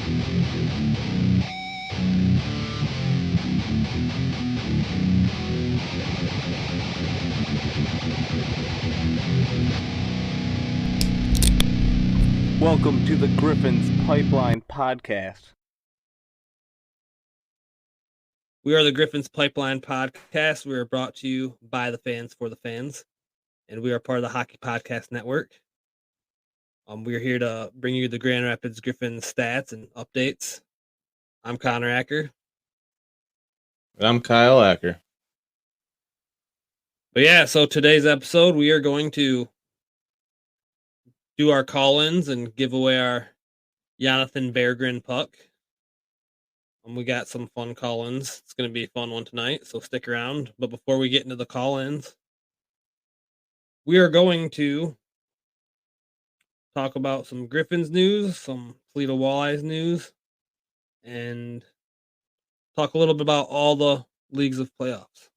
Welcome to the Griffins Pipeline Podcast. We are the Griffins Pipeline Podcast. We are brought to you by the fans for the fans, and we are part of the Hockey Podcast Network. We are here to bring you the Grand Rapids Griffins stats and updates. I'm Connor Acker. And I'm Kyle Acker. But yeah, so today's episode, we are going to do our call-ins and give away our Jonatan Berggren puck. We got some fun call-ins. It's going to be a fun one tonight, so stick around. But before we get into the call-ins, we are going to talk about some Griffins news, some Toledo Walleyes news, and talk a little bit about all the leagues of playoffs.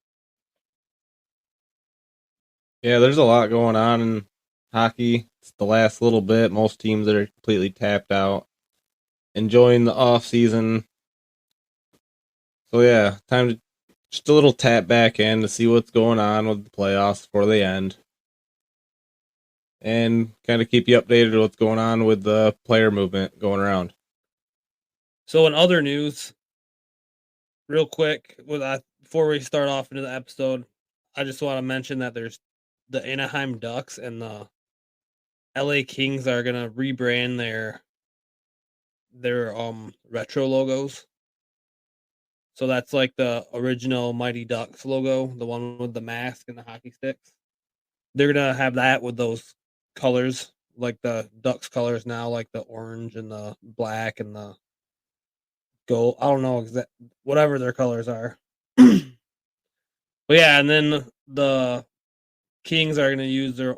Yeah, there's a lot going on in hockey. It's the last little bit. Most teams that are completely tapped out, enjoying the off season. So yeah, time to just a little tap back in to see what's going on with the playoffs before they end. And kind of keep you updated with what's going on with the player movement going around. So in other news, real quick, before we start off into the episode, I just want to mention that there's the Anaheim Ducks and the LA Kings are gonna rebrand their retro logos. So that's like the original Mighty Ducks logo, the one with the mask and the hockey sticks. They're gonna have that with those colors, like the Ducks colors now, like the orange and the black and the gold. I don't know whatever their colors are. But yeah, and then the Kings are gonna use their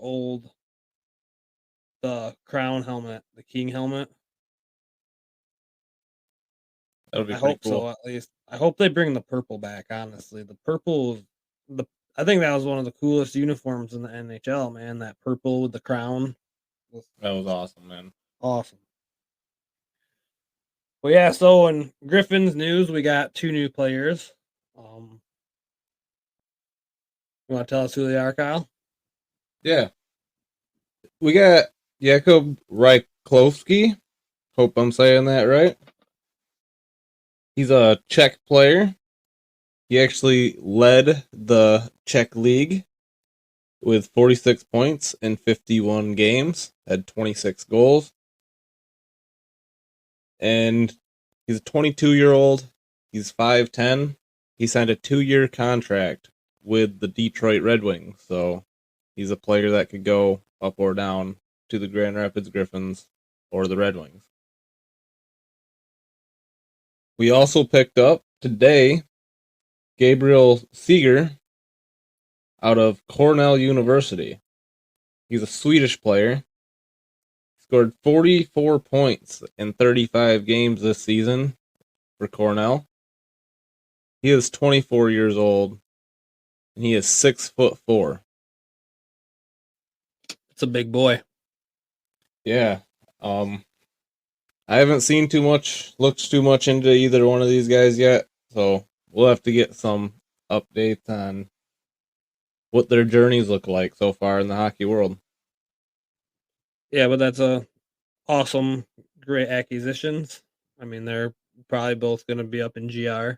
the crown helmet, the King helmet. That'll be I pretty hope cool. so, at least. I hope they bring the purple back, honestly. The purple, I think that was one of the coolest uniforms in the NHL, man. That purple with the crown. That was awesome, man. Awesome. Well, yeah, so in Griffins news, we got 2 new players. You want to tell us who they are, Kyle? Yeah. We got Jakub Ryklowski. Hope I'm saying that right. He's a Czech player. He actually led the Czech league with 46 points in 51 games, had 26 goals. And he's a 22-year-old. He's 5'10". He signed a 2-year contract with the Detroit Red Wings. So he's a player that could go up or down to the Grand Rapids Griffins or the Red Wings. We also picked up today Gabriel Seeger out of Cornell University. He's a Swedish player. Scored 44 points in 35 games this season for Cornell. He is 24 years old, and he is 6'4". It's a big boy. Yeah. I haven't seen looked too much into either one of these guys yet, so we'll have to get some updates on what their journeys look like so far in the hockey world. Yeah, but that's a awesome, great acquisitions. I mean, they're probably both going to be up in GR.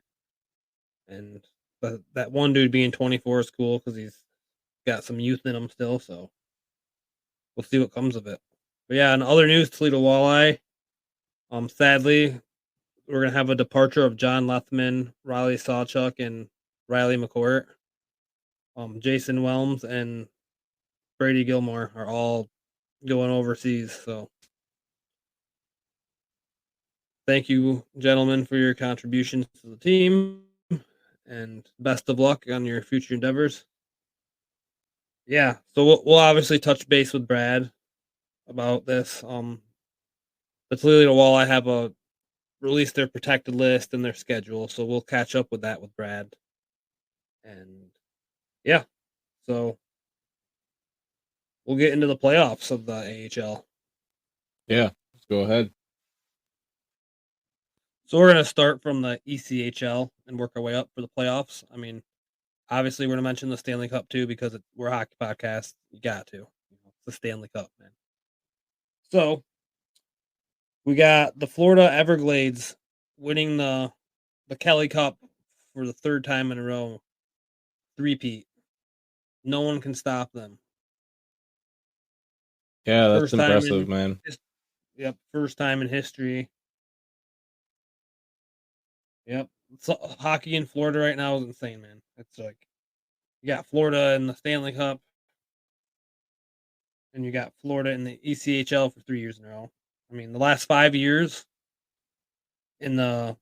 And that one dude being 24 is cool because he's got some youth in him still, so we'll see what comes of it. But yeah, in other news, Toledo Walleye. Sadly, we're gonna have a departure of John Lethman, Riley Sawchuk, and Riley McCourt. Jason Welms and Brady Gilmore are all going overseas. So thank you, gentlemen, for your contributions to the team, and best of luck on your future endeavors. Yeah, so we'll obviously touch base with Brad about this. The Toledo Walleye have released their protected list and their schedule, so we'll catch up with that with Brad. And yeah, so we'll get into the playoffs of the AHL. Yeah, let's go ahead. So we're going to start from the ECHL and work our way up for the playoffs. I mean, obviously, we're going to mention the Stanley Cup too because we're a hockey podcast. You got to. It's the Stanley Cup, man. So we got the Florida Everglades winning the Kelly Cup for the third time in a row. Three-peat. No one can stop them. Yeah, that's impressive, man. Yep, first time in history. Yep. So, hockey in Florida right now is insane, man. It's like you got Florida in the Stanley Cup, and you got Florida in the ECHL for 3 years in a row. I mean, the last 5 years in the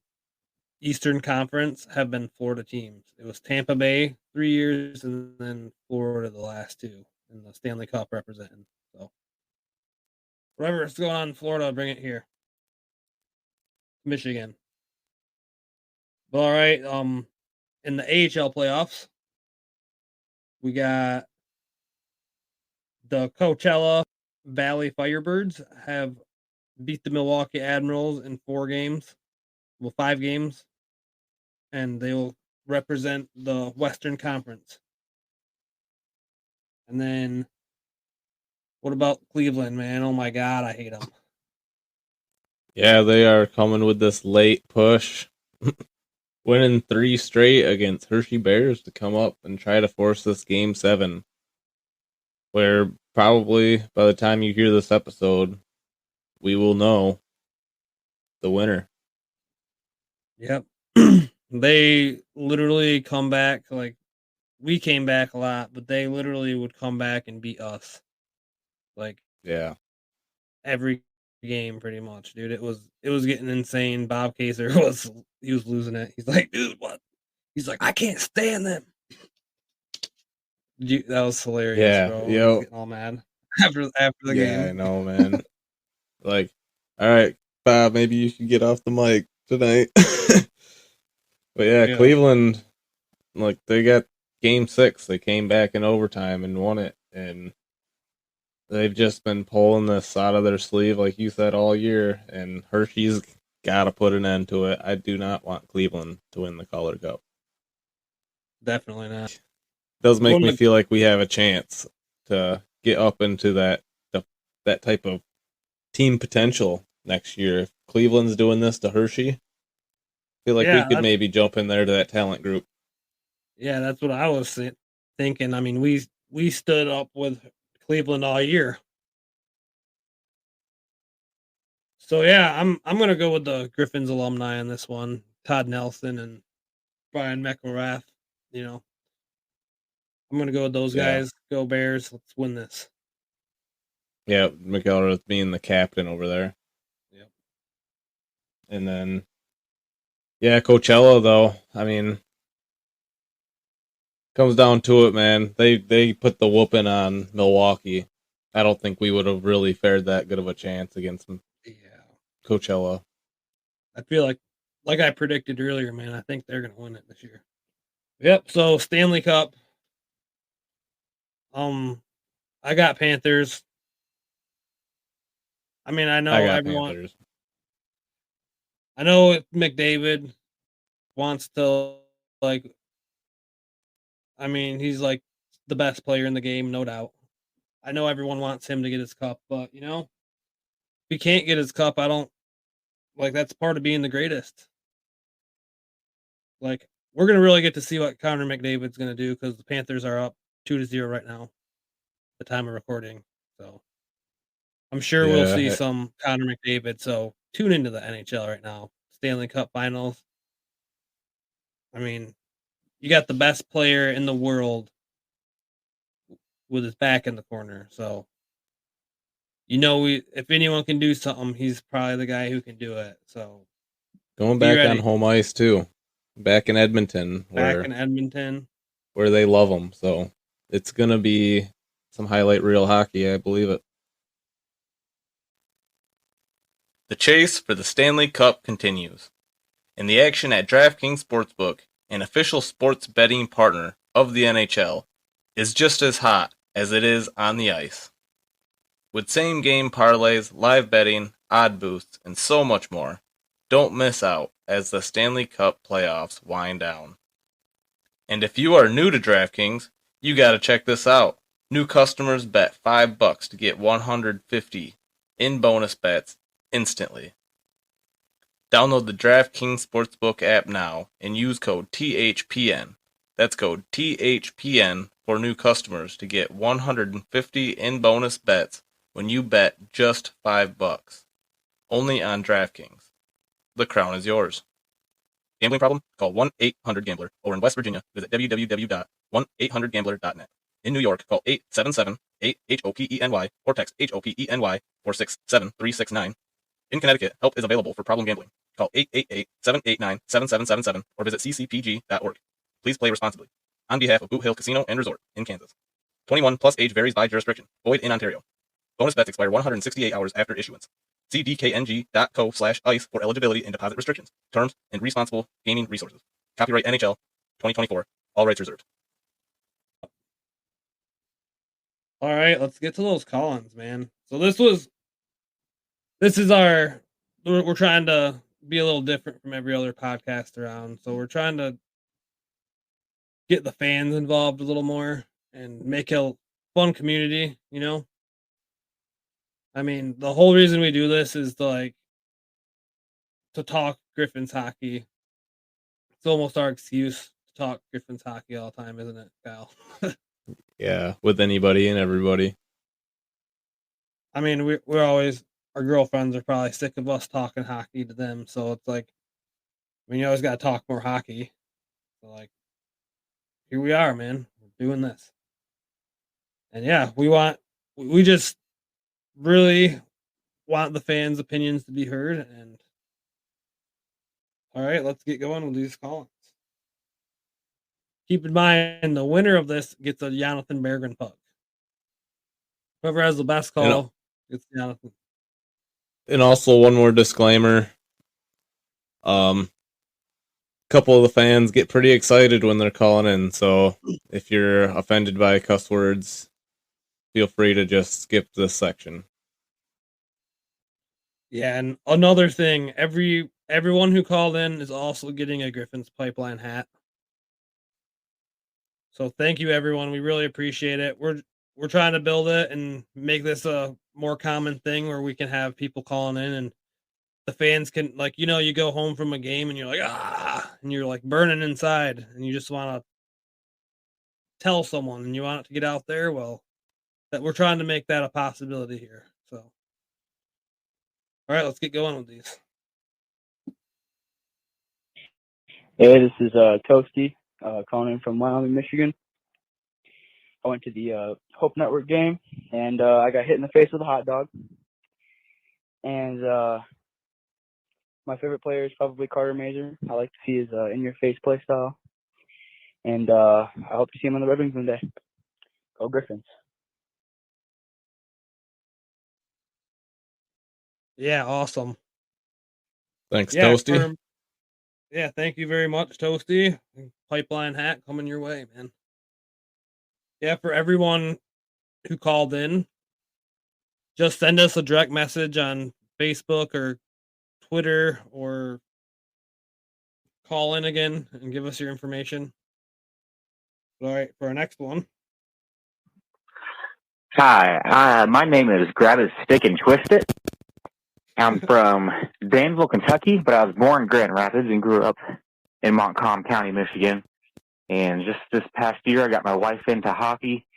Eastern Conference have been Florida teams. It was Tampa Bay 3 years, and then Florida the last two in the Stanley Cup representing. So, whatever's going on in Florida, bring it here. Michigan. All right. In the AHL playoffs, we got the Coachella Valley Firebirds have beat the Milwaukee Admirals in 5 games, and they will represent the Western Conference. And then, what about Cleveland, man? Oh my God, I hate them. Yeah, they are coming with this late push, winning 3 straight against Hershey Bears to come up and try to force this Game 7, where probably by the time you hear this episode, we will know the winner. Yep. They literally come back, like, we came back a lot, but they literally would come back and beat us. Like, yeah, every game pretty much, dude. It was getting insane. Bob Kaser was losing it. He's like, dude, what? He's like, I can't stand them. That was hilarious, yeah, bro. yo, He was getting all mad after the game. Yeah, I know, man. Like, all right, Bob, maybe you should get off the mic tonight. But yeah, Cleveland, like, they got Game 6. They came back in overtime and won it, and they've just been pulling this out of their sleeve, like you said, all year, and Hershey's got to put an end to it. I do not want Cleveland to win the Calder Cup. Definitely not. It does make me feel like we have a chance to get up into that type of team potential next year. If Cleveland's doing this to Hershey, I feel like we could maybe jump in there to that talent group. Yeah, that's what I was thinking. I mean, we stood up with Cleveland all year. So yeah, I'm gonna go with the Griffins alumni on this one. Todd Nelson and Brian McElrath. You know, I'm gonna go with those guys. Go Bears! Let's win this. Yeah, McElrath being the captain over there. Yep. And then, yeah, Coachella though. I mean, comes down to it, man. They put the whooping on Milwaukee. I don't think we would have really fared that good of a chance against them. Yeah. Coachella. I feel like I predicted earlier, man. I think they're gonna win it this year. Yep. So Stanley Cup. I got Panthers. I mean, I know everyone. Panthers. I know McDavid wants to, like. I mean, he's like the best player in the game, no doubt. I know everyone wants him to get his cup, but you know, if he can't get his cup, I don't like. That's part of being the greatest. Like, we're gonna really get to see what Connor McDavid's gonna do because the Panthers are up 2-0 right now, at the time of recording. So I'm sure we'll see some Connor McDavid. So tune into the NHL right now. Stanley Cup Finals. I mean, you got the best player in the world with his back in the corner. So, you know, if anyone can do something, he's probably the guy who can do it. So, going back on home ice too, back in Edmonton, where they love him. So it's gonna be some highlight reel hockey, I believe it. The chase for the Stanley Cup continues, and the action at DraftKings Sportsbook, an official sports betting partner of the NHL, is just as hot as it is on the ice. With same-game parlays, live betting, odd boosts, and so much more, don't miss out as the Stanley Cup playoffs wind down. And if you are new to DraftKings, you gotta check this out. New customers bet $5 to get 150 in bonus bets instantly. Download the DraftKings Sportsbook app now and use code THPN. That's code THPN for new customers to get 150 in bonus bets when you bet just $5. Only on DraftKings. The crown is yours. Gambling problem? Call 1-800-GAMBLER. Or in West Virginia, visit www.1800gambler.net. In New York, call 877-8-HOPENY or text HOPENY 467-369. In Connecticut, help is available for problem gambling. Call 888-789-7777 or visit ccpg.org. Please play responsibly. On behalf of Boot Hill Casino and Resort in Kansas. 21 plus age varies by jurisdiction. Void in Ontario. Bonus bets expire 168 hours after issuance. See dkng.co/ice for eligibility and deposit restrictions, terms, and responsible gaming resources. Copyright NHL 2024. All rights reserved. All right, let's get to those call-ins, man. So we're trying to be a little different from every other podcast around. So we're trying to get the fans involved a little more and make a fun community, you know? I mean, the whole reason we do this is to talk Griffins hockey. It's almost our excuse to talk Griffins hockey all the time, isn't it, Kyle? Yeah, with anybody and everybody. I mean, we're always, our girlfriends are probably sick of us talking hockey to them. So it's like, I mean, you always got to talk more hockey. So like, here we are, man. We're doing this. And yeah, we just really want the fans' opinions to be heard. And all right, let's get going with these call-ins. Keep in mind, the winner of this gets a Jonatan Berggren puck. Whoever has the best call gets Jonatan. And also one more disclaimer. Couple of the fans get pretty excited when they're calling in, so if you're offended by cuss words, feel free to just skip this section. Yeah, and another thing, everyone who called in is also getting a Griffins Pipeline hat. So thank you, everyone. We really appreciate it. We're trying to build it and make this a more common thing where we can have people calling in and the fans can, like, you know, you go home from a game and you're like, and you're like burning inside and you just want to tell someone and you want it to get out there. Well, that we're trying to make that a possibility here. So, all right, let's get going with these. Hey, this is Toasty, calling in from Wyoming, Michigan. I went to the Hope Network game, and I got hit in the face with a hot dog. And my favorite player is probably Carter Mazur. I like to see his in-your-face play style. And I hope to see him on the Red Wings one day. Go Griffins. Yeah, awesome. Thanks, Toasty. Yeah, thank you very much, Toasty. Pipeline hat coming your way, man. Yeah, for everyone who called in, just send us a direct message on Facebook or Twitter or call in again and give us your information. All right, for our next one. Hi, my name is Grab It, Stick, and Twist It. I'm from Danville, Kentucky, but I was born in Grand Rapids and grew up in Montcalm County, Michigan. And just this past year, I got my wife into hockey,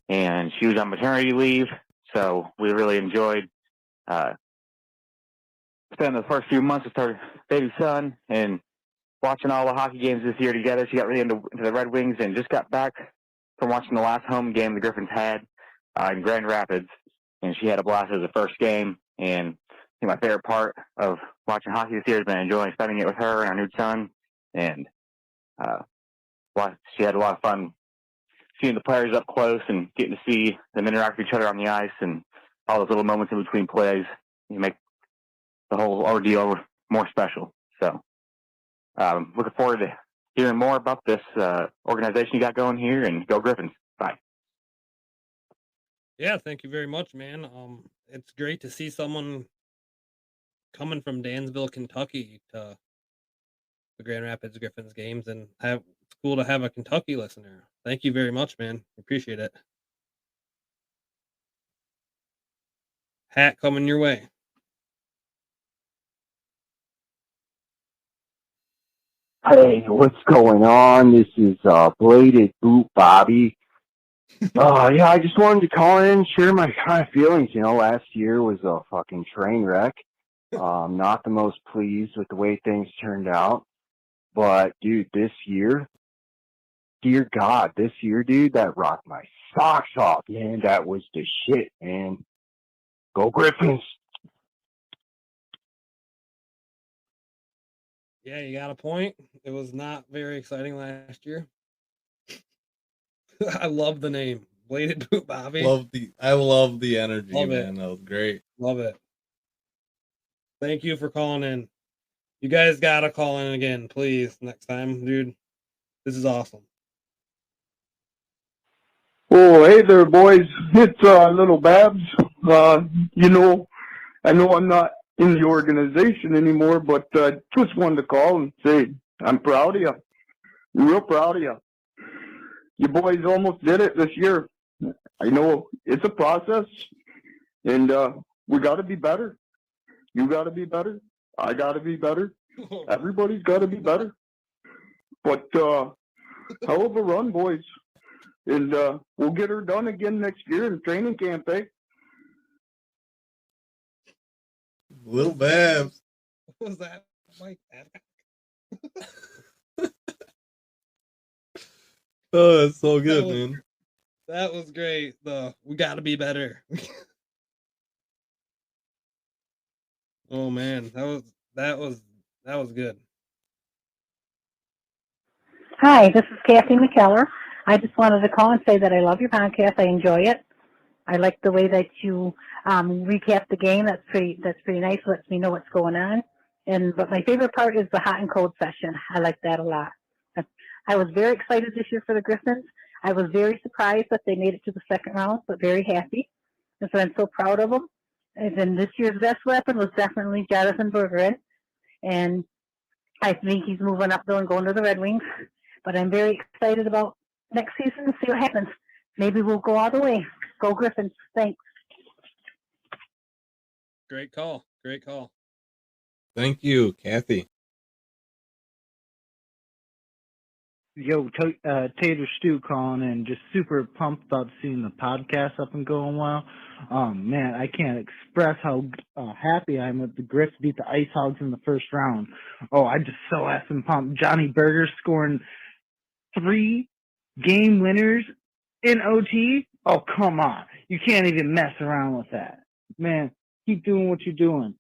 and she was on maternity leave, so we really enjoyed spending the first few months with our baby son and watching all the hockey games this year together. She got really into the Red Wings and just got back from watching the last home game the Griffins had in Grand Rapids, and she had a blast as the first game. And I think my favorite part of watching hockey this year has been enjoying spending it with her and our new son. And she had a lot of fun seeing the players up close and getting to see them interact with each other on the ice and all those little moments in between plays. You make the whole ordeal more special. So looking forward to hearing more about this organization you got going here, and go Griffins. Bye. Yeah, thank you very much, man. It's great to see someone coming from Dansville, Kentucky to the Grand Rapids Griffins games, and it's cool to have a Kentucky listener. Thank you very much, man. Appreciate it. Hat coming your way. Hey, what's going on? This is Bladed Boot Bobby. Yeah, I just wanted to call in and share my kind of feelings. You know, last year was a fucking train wreck. Not the most pleased with the way things turned out. But, dude, this year, dear God, this year, dude, that rocked my socks off, man. That was the shit, man. Go Griffins! Yeah, you got a point. It was not very exciting last year. I love the name. Bladed Boot Bobby. I love the energy, Love man. it. That was great. Love it. Thank you for calling in. You guys gotta call in again, please, next time, dude. This is awesome. Oh, hey there, boys. It's Little Babs. You know, I know I'm not in the organization anymore, but just wanted to call and say I'm proud of you. Real proud of you. You boys almost did it this year. I know it's a process, and we got to be better. You got to be better. I got to be better. Everybody's got to be better. But hell of a run, boys. And we'll get her done again next year in training camp, eh? Little Babs. What was that? Mike? Oh, that's so good, man. That was great. We got to be better. Oh man, that was good. Hi, this is Kathy McKellar. I just wanted to call and say that I love your podcast. I enjoy it. I like the way that you recap the game. That's pretty nice. Lets me know what's going on. But my favorite part is the hot and cold session. I like that a lot. I was very excited this year for the Griffins. I was very surprised that they made it to the second round, but very happy. And so I'm so proud of them. And then this year's best weapon was definitely Jonatan Berggren. And I think he's moving up, though, and going to the Red Wings. But I'm very excited about next season and see what happens. Maybe we'll go all the way. Go Griffins. Thanks. Great call. Great call. Thank you, Kathy. Yo, Tater Stew calling in. Just super pumped about seeing the podcast up and going well. Man, I can't express how happy I am that the Griffs beat the Ice Hogs in the first round. Oh, I'm just so effing pumped. Johnny Berger scoring 3 game winners in OT. Oh, come on. You can't even mess around with that. Man, keep doing what you're doing.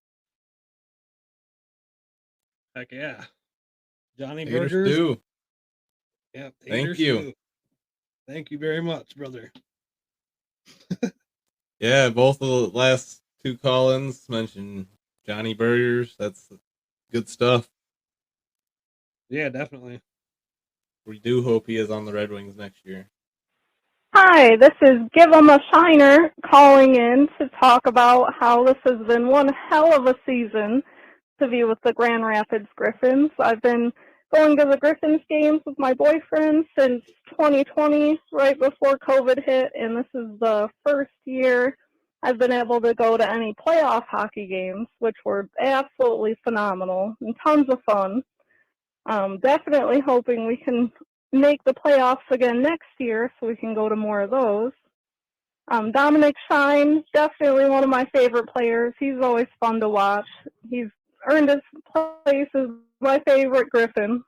Heck yeah. Johnny Tater Burgers. Stew. Yeah, Thank you. Stew. Thank you very much, brother. Yeah, both of the last 2 call-ins mentioned Johnny Burgers. That's good stuff. Yeah, definitely. We do hope he is on the Red Wings next year. Hi, this is Give 'em a Shiner calling in to talk about how this has been one hell of a season to be with the Grand Rapids Griffins. I've been going to the Griffins games with my boyfriend since 2020, right before COVID hit, and this is the first year I've been able to go to any playoff hockey games, which were absolutely phenomenal and tons of fun. Definitely hoping we can make the playoffs again next year so we can go to more of those. Dominic Shine, definitely one of my favorite players. He's always fun to watch. He's earned his place as my favorite Griffin.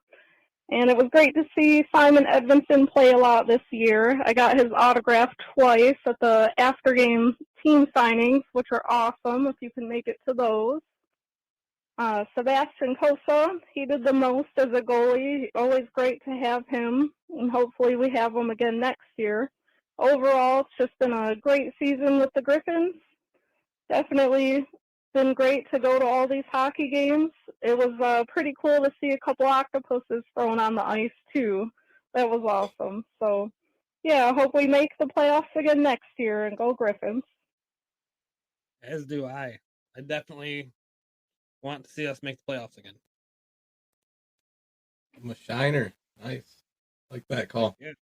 And it was great to see Simon Edvinsson play a lot this year. I got his autograph twice at the after-game team signings, which are awesome if you can make it to those. Sebastian Kosa, he did the most as a goalie. Always great to have him, and hopefully we have him again next year. Overall, it's just been a great season with the Griffins. Definitely been great to go to all these hockey games. It was pretty cool to see a couple octopuses thrown on the ice, too. That was awesome. So, yeah, I hope we make the playoffs again next year and go Griffins. As do I. I definitely want to see us make the playoffs again. I'm a shiner. Nice. Like that call. Yeah.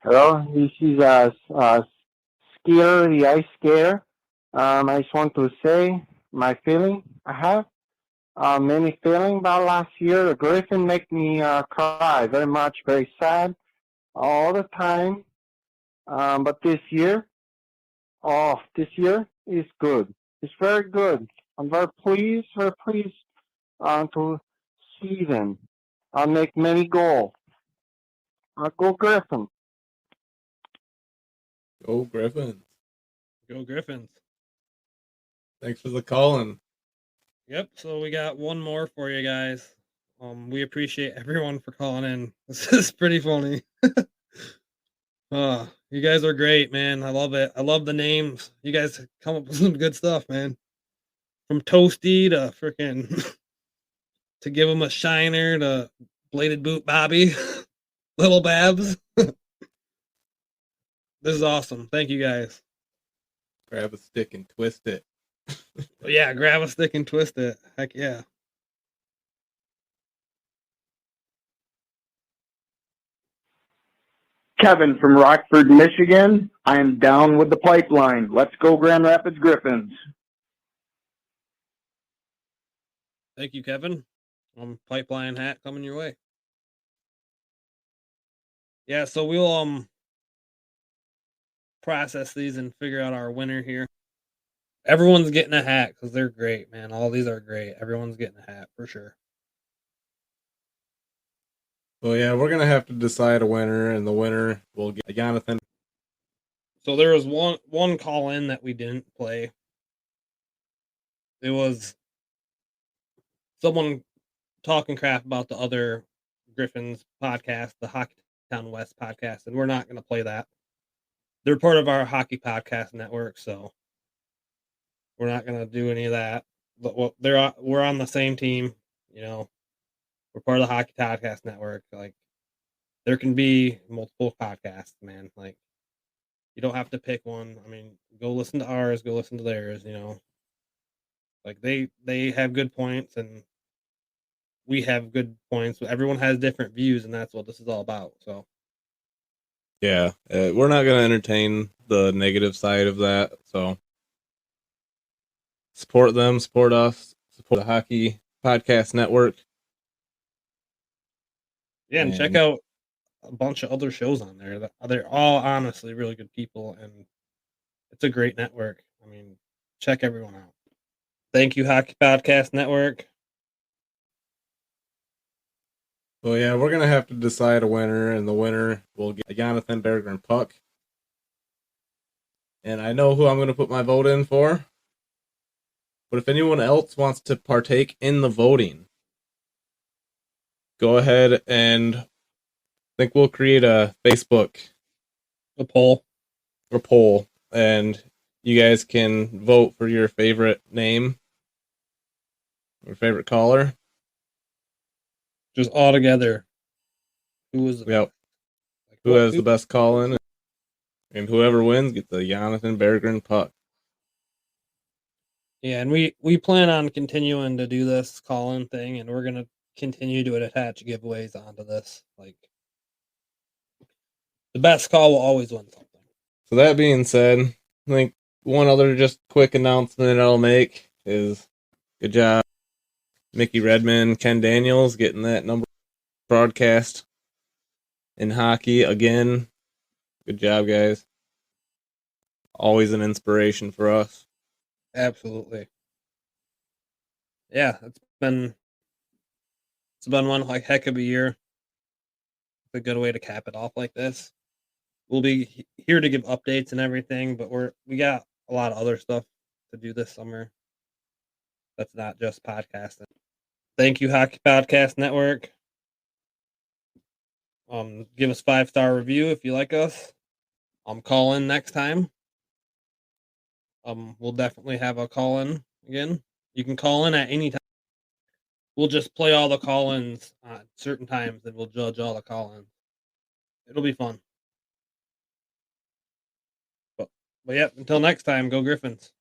Hello, this is Skier, the ice skater. I just want to say my feeling I have. Many feeling about last year. The Griffin make me cry very much, very sad all the time. But this year is good. It's very good. I'm very pleased to see them. I'll make many goals. Go Griffin. Go Griffins. Go Griffins. Thanks for the calling. Yep. So we got one more for you guys. We appreciate everyone for calling in. This is pretty funny. You guys are great, man. I love it. I love the names. You guys come up with some good stuff, man. From Toasty to freaking to give him a shiner to bladed boot Bobby, little Babs. This is awesome. Thank you guys. Grab a stick and twist it. Yeah, grab a stick and twist it. Heck yeah. Kevin from Rockford, Michigan. I am down with the pipeline. Let's go Grand Rapids Griffins. Thank you, Kevin. Pipeline hat coming your way. Yeah, so we'll process these and figure out our winner here. Everyone's getting a hat because they're great, man. All these are great. Everyone's getting a hat for sure. Well, yeah, we're gonna have to decide a winner, and the winner will get Jonatan. So there was one call in that we didn't play. It was someone talking crap about the other Griffins podcast, the Hockey Town West podcast, and we're not going to play that. They're part of our Hockey Podcast Network, so we're not going to do any of that. But we're on the same team, you know. We're part of the Hockey Podcast Network. Like, there can be multiple podcasts, man. Like, you don't have to pick one. I mean, go listen to ours, go listen to theirs, you know. Like, they have good points, and we have good points. Everyone has different views, and that's what this is all about. So, yeah, we're not going to entertain the negative side of that. So, support them, support us, support the Hockey Podcast Network. yeah, and check out a bunch of other shows on there. They're all honestly really good people, and it's a great network. I mean, check everyone out. Thank you, Hockey Podcast Network. Well, yeah, we're going to have to decide a winner, and the winner will get Jonatan Berggren puck. And I know who I'm going to put my vote in for. But if anyone else wants to partake in the voting, go ahead and I think we'll create a Facebook poll, and you guys can vote for your favorite name, your favorite caller. Just all together. Who was who has the best call in, and whoever wins gets the Jonatan Berggren puck. Yeah, and we plan on continuing to do this call-in thing, and we're gonna continue to attach giveaways onto this. Like, the best call will always win something. So that being said, I think one other just quick announcement I'll make is good job, Mickey Redmond, Ken Daniels getting that number broadcast in hockey again. Good job, guys. Always an inspiration for us. Absolutely. Yeah, it's been one like heck of a year. It's a good way to cap it off like this. We'll be here to give updates and everything, but we got a lot of other stuff to do this summer. That's not just podcasting. Thank you, Hockey Podcast Network. Give us 5-star review if you like us. Call in next time. We'll definitely have a call in again. You can call in at any time. We'll just play all the call-ins at certain times, and we'll judge all the call-ins. It'll be fun. But yeah, until next time, go Griffins.